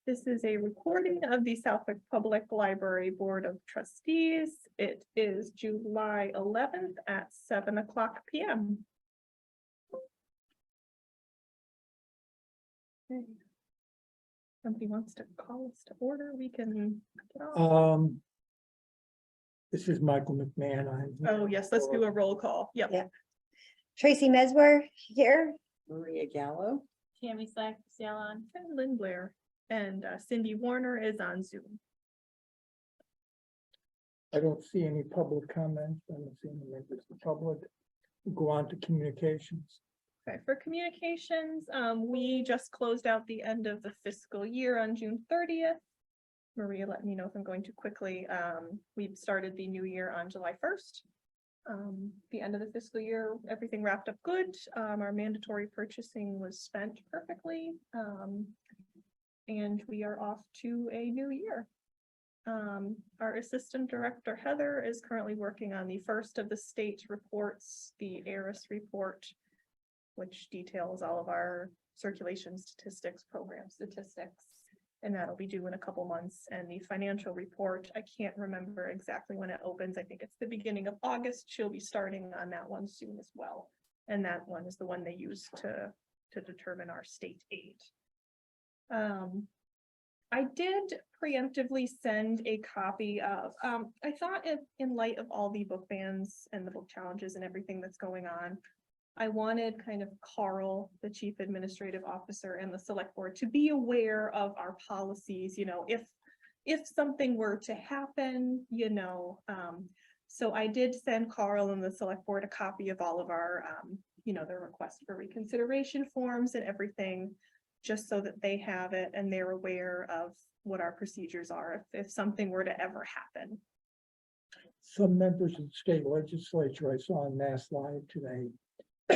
This is a recording of the Southwick Public Library Board of Trustees. It is July 11th at 7:00 p.m. Okay. Somebody wants to call us to order, we can get off. This is Michael McMahon. Oh, yes, let's do a roll call. Yep. Yeah. Tracy Meswer here. Maria Gallo. Tammy Slack, Salon. And Lynn Blair and Cindy Warner is on Zoom. I don't see any public comments. I don't see any members of the public. We'll go on to communications. Okay, for communications, we just closed out the end of the fiscal year on June 30th. Maria, let me know if I'm going too quickly. We started the new year on July 1st. The end of the fiscal year, everything wrapped up good. Our mandatory purchasing was spent perfectly. And we are off to a new year. Our assistant director, Heather, is currently working on the first of the state reports, the ARIS report, which details all of our circulation statistics, program statistics. And that'll be due in a couple months. And the financial report, I can't remember exactly when it opens. I think it's the beginning of August. She'll be starting on that one soon as well. And that one is the one they use to determine our state aid. I did preemptively send a copy of, I thought in light of all the book bans and the book challenges and everything that's going on, I wanted kind of Carl, the chief administrative officer, and the select board to be aware of our policies, you know, if something were to happen, you know. So I did send Carl and the select board a copy of all of our, you know, the request for reconsideration forms and everything, just so that they have it and they're aware of what our procedures are if something were to ever happen. Some members of the state legislature I saw in Mass Live today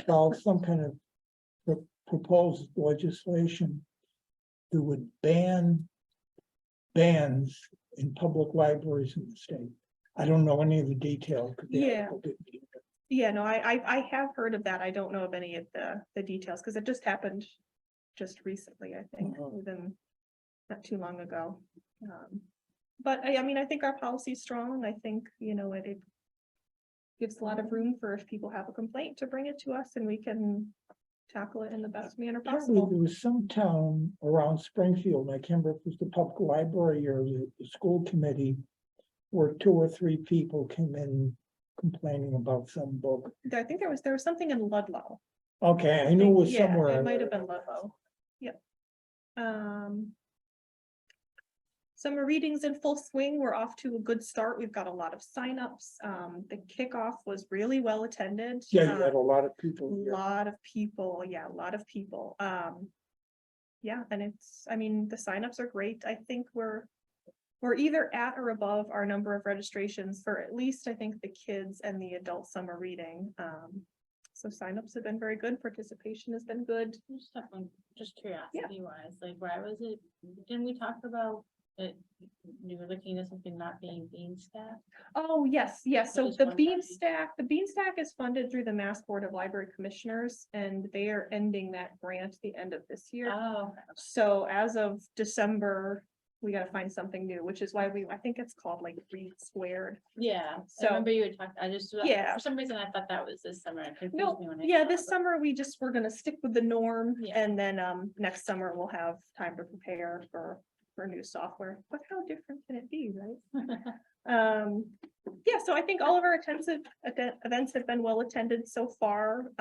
filed some kind of proposed legislation that would ban bans in public libraries in the state. I don't know any of the details. Yeah. Yeah, no, I have heard of that. I don't know of any of the details because it just happened just recently, I think, even not too long ago. But I mean, I think our policy is strong. I think, you know, it gives a lot of room for if people have a complaint to bring it to us and we can tackle it in the best manner Apparently possible. there was some town around Springfield, and I can't remember if it was the public library or the school committee, where 2 or 3 people came in complaining about some book. I think there was something in Ludlow. Okay, I knew it was Yeah, somewhere. it might have been Ludlow. Yep. Summer readings in full swing. We're off to a good start. We've got a lot of signups. The kickoff was really well attended. Yeah, you had a lot of people. A lot of people. Yeah, a lot of people. Yeah, and I mean, the signups are great. I think we're either at or above our number of registrations for at least, I think, the kids and the adult summer reading. So signups have been very good. Participation has been good. Just curiosity wise, like why was it, didn't we talk about it? You were looking at something not being bean stacked? Oh, yes, yes. So just the wondering. the Bean Stack is funded through the Mass Board of Library Commissioners, and they are ending that grant at the end of this year. Oh, So as of December, we gotta find something new, which is why I think it's called like Read Squared. yeah. So- I remember you had talked, Yeah. for some reason I thought that was this summer. It confused No, me when I yeah, saw this it. summer we're gonna stick with the norm, Yeah. and then next summer we'll have time to prepare for new software. But how different can it be, right? Yeah, so I think all of our events have been well attended so far.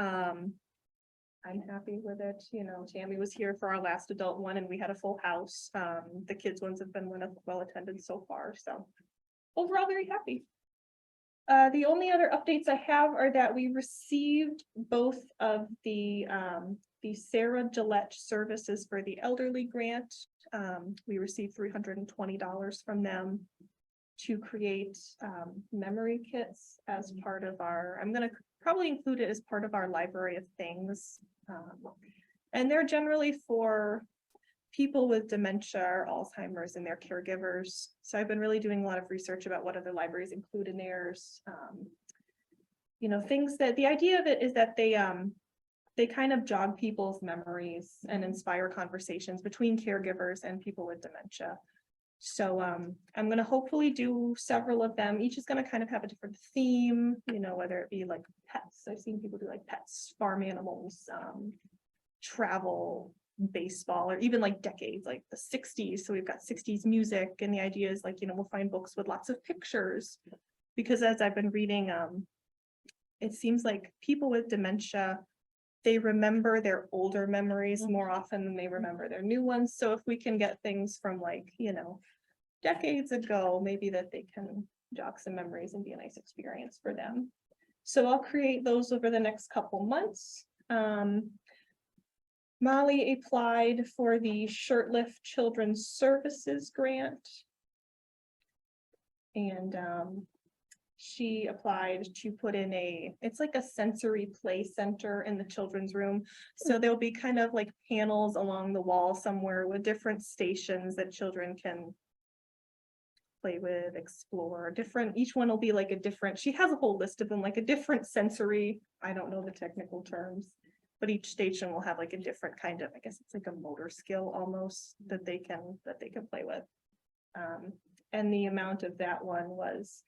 I'm happy with it. You know, Tammy was here for our last adult one and we had a full house. The kids ones have been well attended so far, so overall very happy. The only other updates I have are that we received both of the Sarah Gillette Services for the Elderly grant. We received $320 from them to create memory kits as part of our, I'm gonna probably include it as part of our library of things. And they're generally for people with dementia or Alzheimer's and their caregivers. So I've been really doing a lot of research about what other libraries include in theirs. You know, things that the idea of it is that they they kind of jog people's memories and inspire conversations between caregivers and people with dementia. So I'm gonna hopefully do several of them. Each is gonna kind of have a different theme, you know, whether it be like pets. I've seen people do like pets, farm animals, travel, baseball, or even like decades, like the 60s. So we've got 60s music, and the idea is like, you know, we'll find books with lots of pictures. Because as I've been reading, it seems like people with dementia, they remember their older memories more often than they remember their new ones. So if we can get things from like, you know, decades ago, maybe that they can jog some memories and be a nice experience for them. So I'll create those over the next couple months. Molly applied for the Shirtlift Children's Services Grant. And she applied to put in it's like a sensory play center in the children's room. So there'll be kind of like panels along the wall somewhere with different stations that children can play with, explore, each one will be like a different, she has a whole list of them, like a different sensory, I don't know the technical terms, but each station will have like a different kind of, I guess it's like a motor skill almost that they can play with. And the amount of that one was,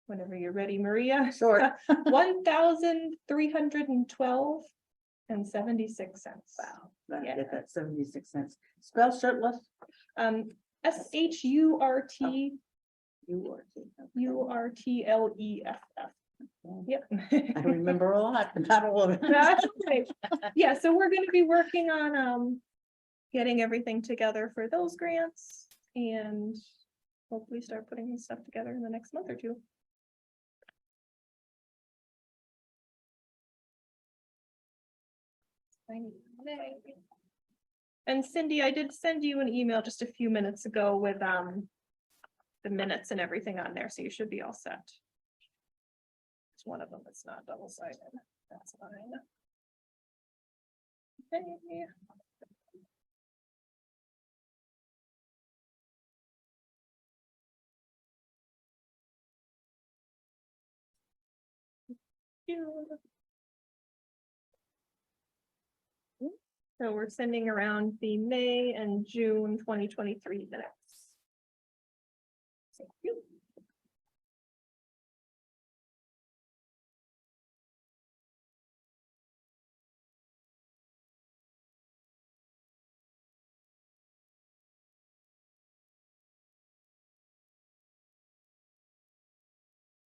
whenever you're ready, Maria. Sure. 1,312.76. Wow, I Yeah. get that 76 cents. Spell shirtless. SHURT You are. URTLEFF. Yep. I remember a lot, but not all of it. That's okay. Yeah, so we're gonna be working on getting everything together for those grants and hopefully start putting this stuff together in the next month or two. And Cindy, I did send you an email just a few minutes ago with the minutes and everything on there, so you should be all set. It's one of them that's not double-sided. That's fine. Okay. So we're sending around the May and June 2023 minutes. Thank you.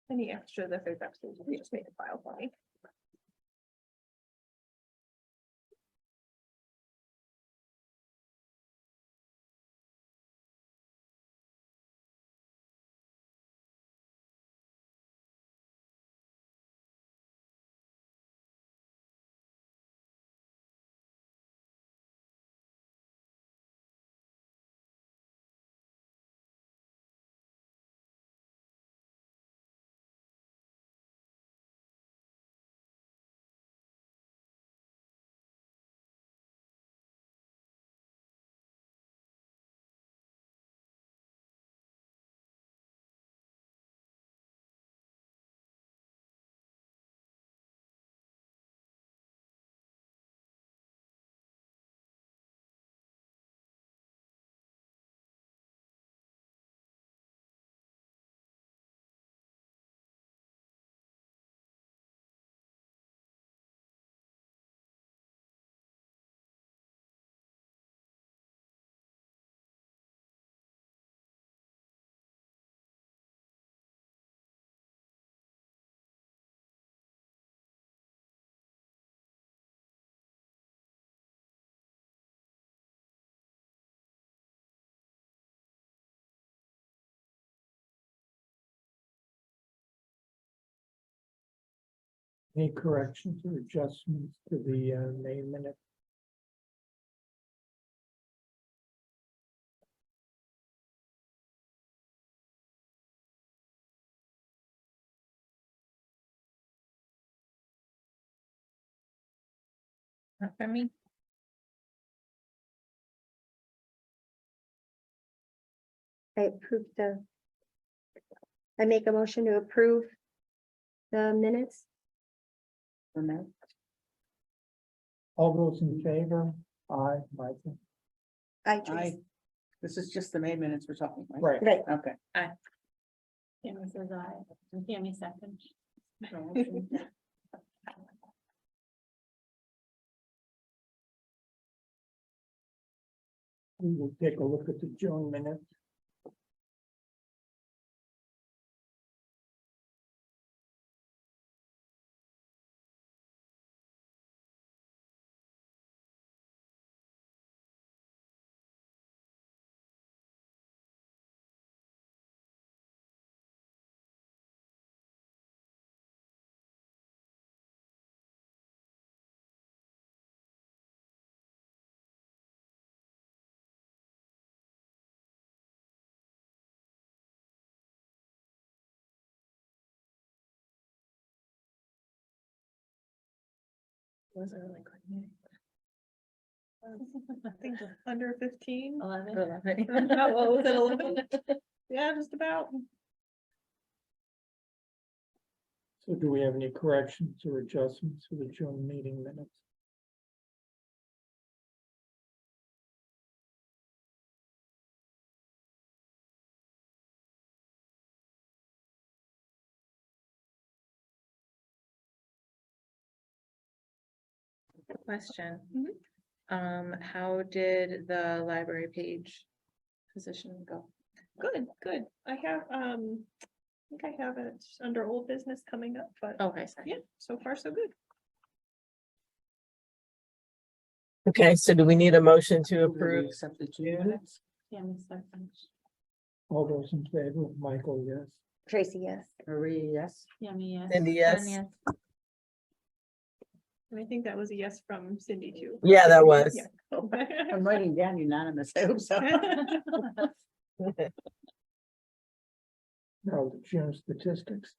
Any extra that there's absolutely, we just made a file for me. Any corrections or adjustments to the May minute? Not for me. I make a motion to approve the minutes. For May. All those in favor? Aye, Michael. I choose. This is just the May minutes we're talking, right? Right. Right, Okay. Tammy says aye, and Tammy second. We will take a look at the June minutes. Was a really quick meeting. I think under 15. 11. Oh, what was it, 11? Yeah, just about. So do we have any corrections or adjustments for the June meeting minutes? Question. Mhm. How did the library page position go? Good, good. I think I have it under old business coming up, but Okay, sorry. yeah, so far so good. Okay, so do we need a motion to Will we approve? accept the June minutes? Tammy second. All those in favor? Michael, yes. Tracy, yes. Marie, yes. Tammy, yes. Cindy, yes. Sonia. And I think that was a yes from Cindy too. Yeah, that was. Yeah. I'm writing down unanimous. I hope so. Now the June statistics.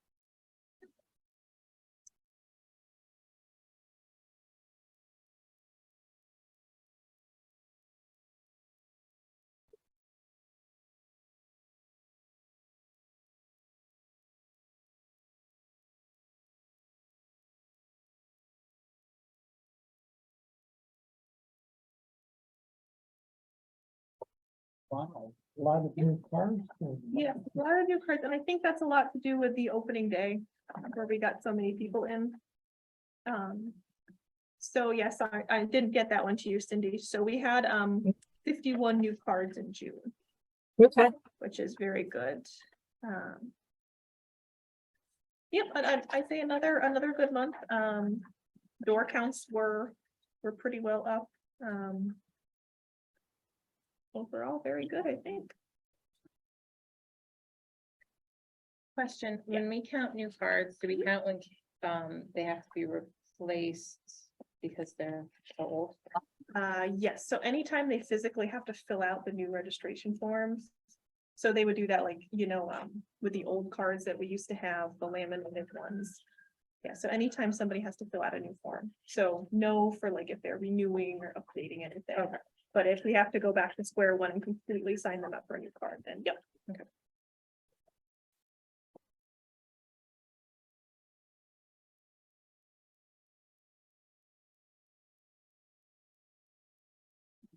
Wow, a lot of new cars. Yeah, a lot of new cards, and I think that's a lot to do with the opening day, where we got so many people in. So yes, I did get that one to you, Cindy. So we had 51 new cards in June, Okay, which is very good. Yep, I'd say another good month. Door counts were pretty well up. Overall, very good, I think. Question, when we count new cards, do we count when they have to be replaced because they're so old? Yes, so anytime they physically have to fill out the new registration forms. So they would do that like, with the old cards that we used to have, the laminated ones. Yeah, so anytime somebody has to fill out a new form, so no for like if they're renewing or updating anything. Okay. But if we have to go back to square one and completely sign them up for a new card, then yep. Okay.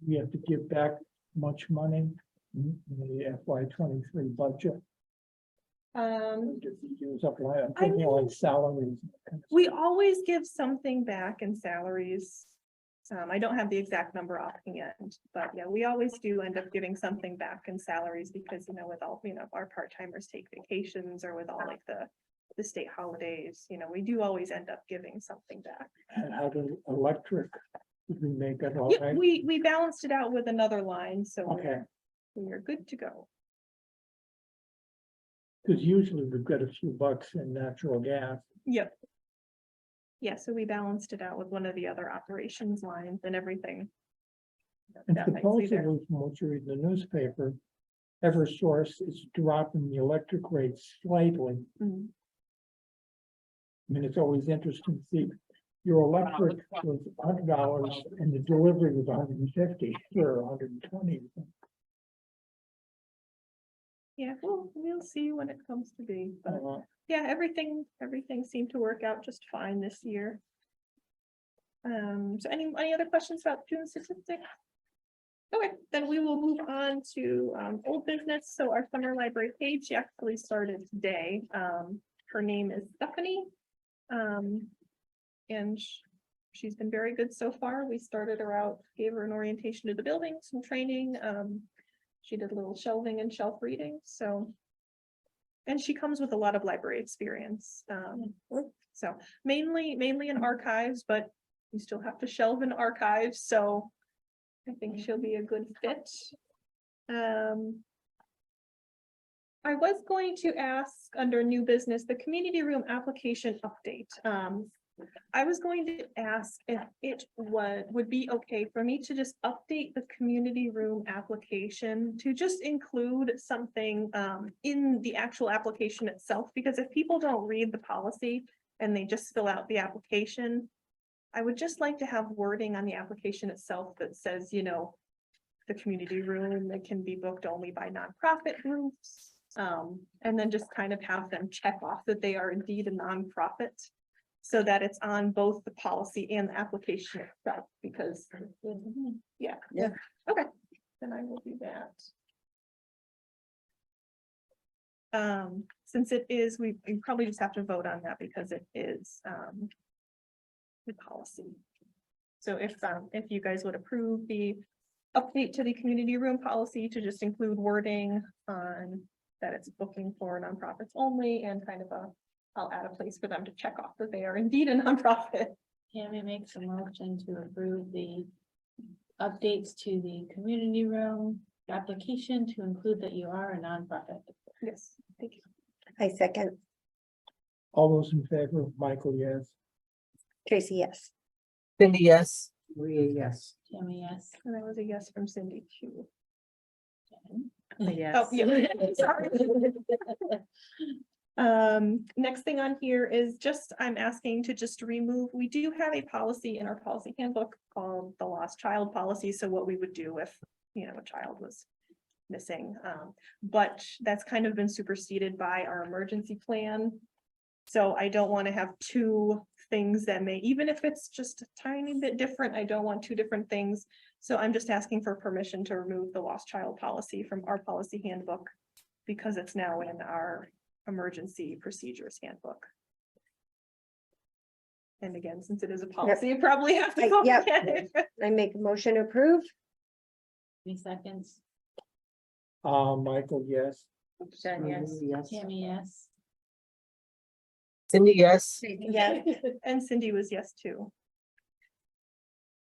We have to give back much money in the FY 23 budget. Use up like, I'm thinking like salaries. We always give something back in salaries. I don't have the exact number offhand, but yeah, we always do end up giving something back in salaries because, with all, our part-timers take vacations or with all like the state holidays, we do always end up giving something back. And how do electric, did we make it all Yeah, right? we balanced it out with another line, so Okay, we are good to go. because usually we've got a few bucks in natural gas. Yep. Yeah, so we balanced it out with one of the other operations lines and everything. And That might be there. supposedly, from what you read in the newspaper, Eversource is dropping the electric rates slightly. Mm. I mean, it's always interesting to see your electric was $100 and the delivery was 150 or 120. Yeah, we'll see when it comes to be, but Uh, yeah, everything seemed to work out just fine this year. So any other questions about June statistics? Okay, then we will move on to old business. So our summer library page, she actually started today. Her name is Stephanie. And she's been very good so far. We started her out, gave her an orientation to the building, some training. She did a little shelving and shelf reading, so. And she comes with a lot of library experience. So mainly in archives, but you still have to shelve in archives, so I think she'll be a good fit. I was going to ask under new business, the community room application update. I was going to ask if it would be okay for me to just update the community room application to just include something in the actual application itself, because if people don't read the policy and they just fill out the application, I would just like to have wording on the application itself that says, you know, the community room that can be booked only by nonprofit groups. And then just kind of have them check off that they are indeed a nonprofit, so that it's on both the policy and the application itself, because, yeah. Yeah. Okay, then I will do that. Since it is, we probably just have to vote on that because it is, the policy. So if you guys would approve the update to the community room policy to just include wording on that it's booking for nonprofits only, and kind of I'll add a place for them to check off that they are indeed a nonprofit. Tammy makes a motion to approve the updates to the community room application to include that you are a nonprofit. Yes, thank you. I second. All those in favor, Michael, yes. Tracy, yes. Cindy, yes. Maria, yes. Tammy, yes. And that was a yes from Cindy too. Yes. Oh, yeah. Sorry. Next thing on here is just, I'm asking to just remove, we do have a policy in our policy handbook called the lost child policy. So what we would do if, you know, a child was missing, but that's kind of been superseded by our emergency plan. So I don't want to have two things that may, even if it's just a tiny bit different, I don't want two different things. So I'm just asking for permission to remove the lost child policy from our policy handbook, because it's now in our emergency procedures handbook. And again, since it is a policy, you probably have to. vote Yep. again. I make a motion to approve. 3 seconds. Michael, yes. Jen, yes. Maria, yes. Tammy, yes. Cindy, yes. Yes. And Cindy was yes too.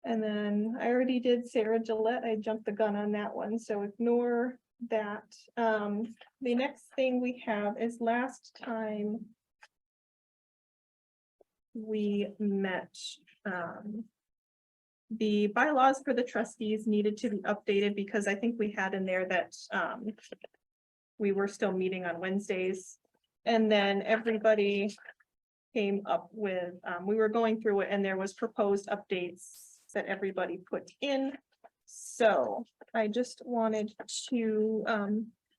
And then I already did Sarah Gillette. I jumped the gun on that one, so ignore that. The next thing we have is last time we met, the bylaws for the trustees needed to be updated because I think we had in there that we were still meeting on Wednesdays. And then everybody came up with, we were going through it and there was proposed updates that everybody put in. So I just wanted to,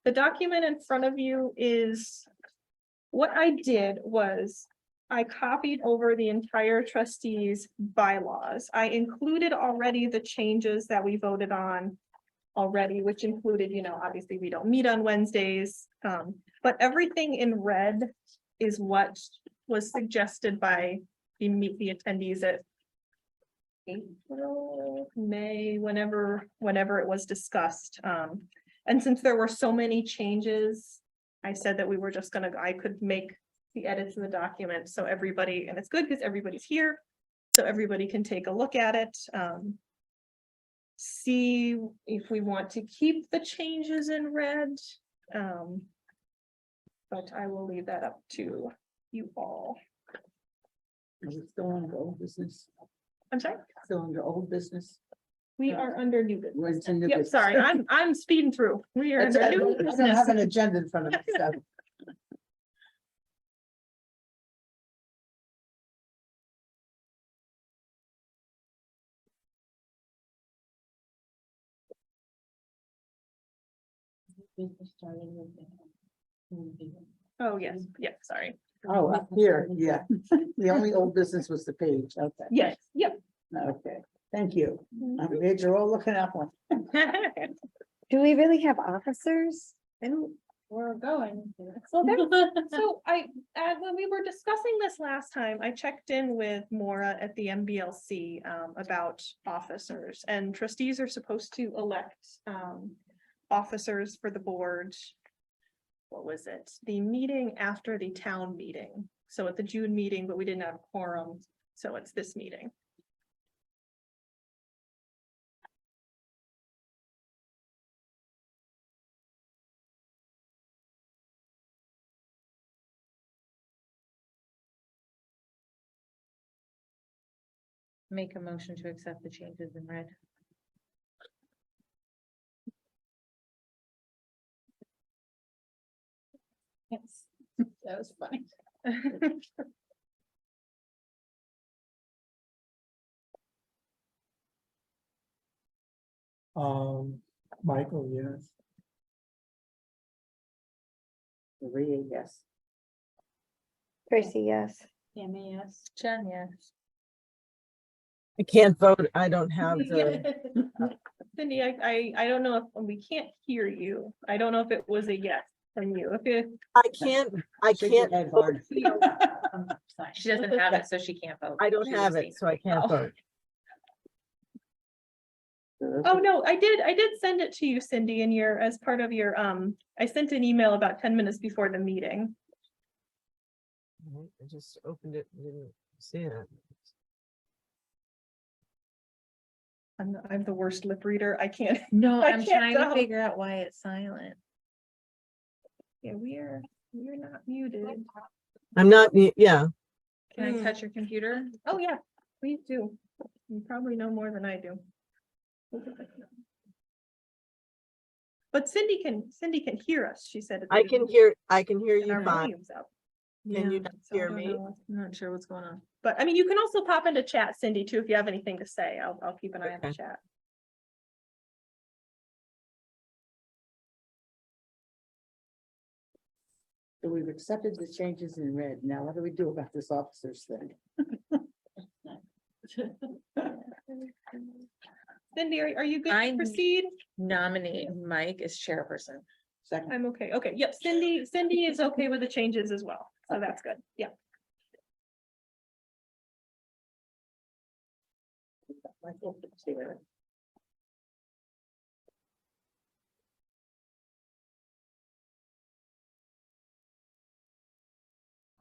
the document in front of you is, what I did was I copied over the entire trustees bylaws. I included already the changes that we voted on already, which included, you know, obviously we don't meet on Wednesdays, but everything in red is what was suggested by the attendees at April, May, whenever it was discussed. And since there were so many changes, I said that we were just gonna, I could make the edits in the document, so everybody, and it's good because everybody's here, so everybody can take a look at it. See if we want to keep the changes in red. But I will leave that up to you all. Is it still under old business? I'm sorry, Still under old business? we are under new business. We're into new Yep, business. sorry, I'm speeding through. We are That's- under I new don't have an business. agenda in front of me, so. We started with the- Oh, yes, yep, sorry. Oh, up here, yeah. The only old business was the page, okay. Yes, yep. Okay, thank you. I'm glad you're all looking up one. Do we really have officers? I don't, We're going. Well, So when we were discussing this last time, I checked in with Maura at the MBLC about officers, and trustees are supposed to elect officers for the board. What was it? The meeting after the town meeting. So at the June meeting, but we didn't have a quorum, so it's this meeting. Make a motion to accept the changes in red. Yes, that was funny. Michael, yes. Maria, yes. Tracy, yes. Tammy, yes. Jen, yes. I can't vote. I don't have the, Cindy, I don't know if we can't hear you. I don't know if it was a yes from you. If it, I Shake your can't, head vote. hard. She doesn't have it, so she can't vote. I don't She have just it, so I can't Oh. vote. oh, no, I did send it to you, Cindy, in your, as part of your, I sent an email about 10 minutes before the meeting. I just opened it, and didn't see it. I'm the worst lip reader. I can't. No, I I'm can't trying to tell. figure out why it's silent. Yeah, we're not muted. I'm not, yeah, Can I Hmm. touch your computer? Oh, yeah, please do. You probably know more than I do. But Cindy can hear us, she said. at the I can beginning, hear and you our fine. volume's up. Can you Yeah, not so I hear don't me? know. I'm not sure what's going on. But I mean, you can also pop into chat, Cindy, too, if you have anything to say. I'll keep an eye on the Okay. chat. So we've accepted the changes in red. Now what do we do about this officers thing? Cindy, are you good I- to proceed? Nominate Mike as chairperson. Second, I'm okay. Okay, yep, Cindy is okay with the changes as well. So that's good. Yeah. Michael, stay with it.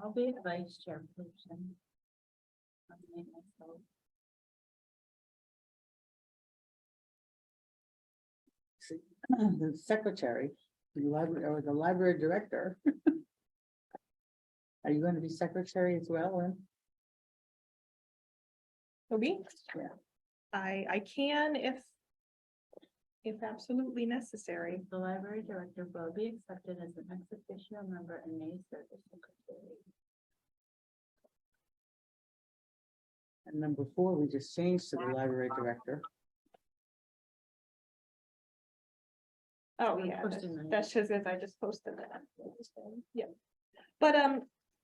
I'll be the vice chairperson. Nominate myself. The secretary, the library, or the library director. Are you gonna be secretary as well, Lynn? Toby? Yeah. I can if absolutely necessary. The library director will be accepted as an ex officio member and may serve as secretary. And number 4, we just changed to the library director. Oh, I'm yeah, posting the that's just as I just posted that. Yeah. But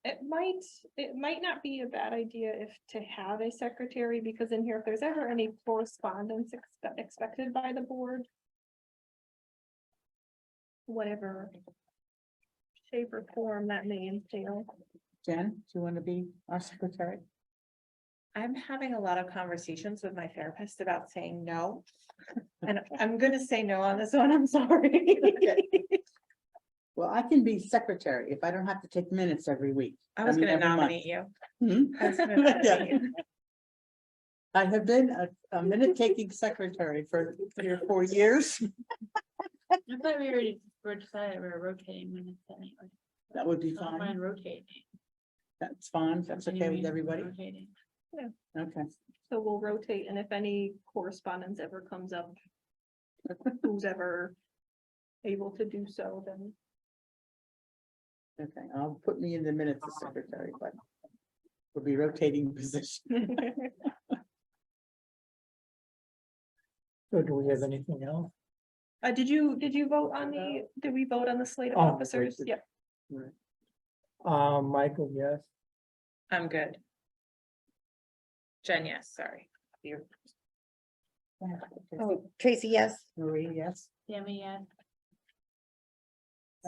it might not be a bad idea if to have a secretary, because in here, if there's ever any correspondence expected by the board. Whatever shape or form that may entail. Jen, do you want to be our secretary? I'm having a lot of conversations with my therapist about saying no. And I'm gonna say no on this one, I'm sorry. Well, I can be secretary if I don't have to take minutes every week. I was mean, gonna every month. nominate you. Hmm? I was gonna nominate you. I have been a minute-taking secretary for 3 or 4 years. I thought we already were decided we were rotating minutes anyway. That would be I don't fine. mind rotating. That's fine. That's okay with Continuing everybody. rotating. Okay. So we'll rotate, and if any correspondence ever comes up, who's ever able to do so, then. Okay, I'll put me in the minutes as secretary, but we'll be rotating position. So do we have anything else? Did you vote on did we vote on the slate of Oh, officers? great. Yep. Michael, yes. I'm good. Jen, yes, sorry. Oh, Tracy, yes. Marie, yes. Tammy, yeah.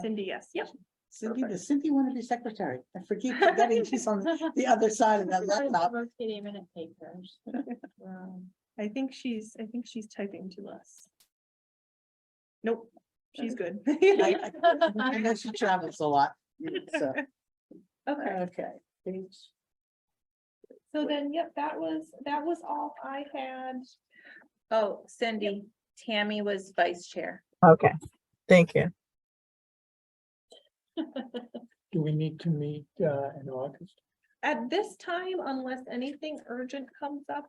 Cindy, yes, yep. Cindy, does Cindy want to be secretary? I forgetting she's on the other side of that laptop. Rotating minute takers. I think she's typing to us. Nope, she's good. I know she travels a lot, so, Okay, okay. so then, yep, that was all I had. Oh, Cindy, Tammy was vice chair. Okay, thank you. Do we need to meet in August? At this time, unless anything urgent comes up,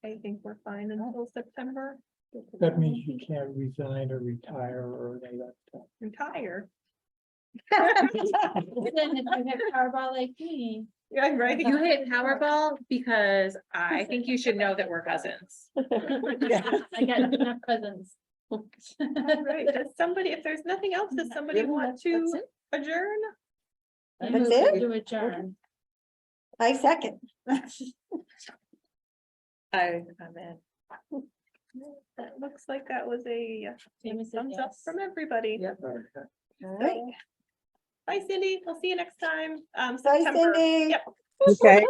I think we're fine until September. That means you can't resign or retire or any of that stuff. Retire. Then if you have Powerball like me. Yeah, right. You hit Powerball because I think you should know that we're cousins. I got enough cousins. Right, does somebody, if there's nothing else, does somebody Really? want That's to it? adjourn? I That's move it? to adjourn. I second. I'm in. That looks like that was a Tammy said thumbs up yes. from everybody. Yep. All right. Bye, Cindy. We'll see you next time. Bye, September. Cindy. Yep. Okay.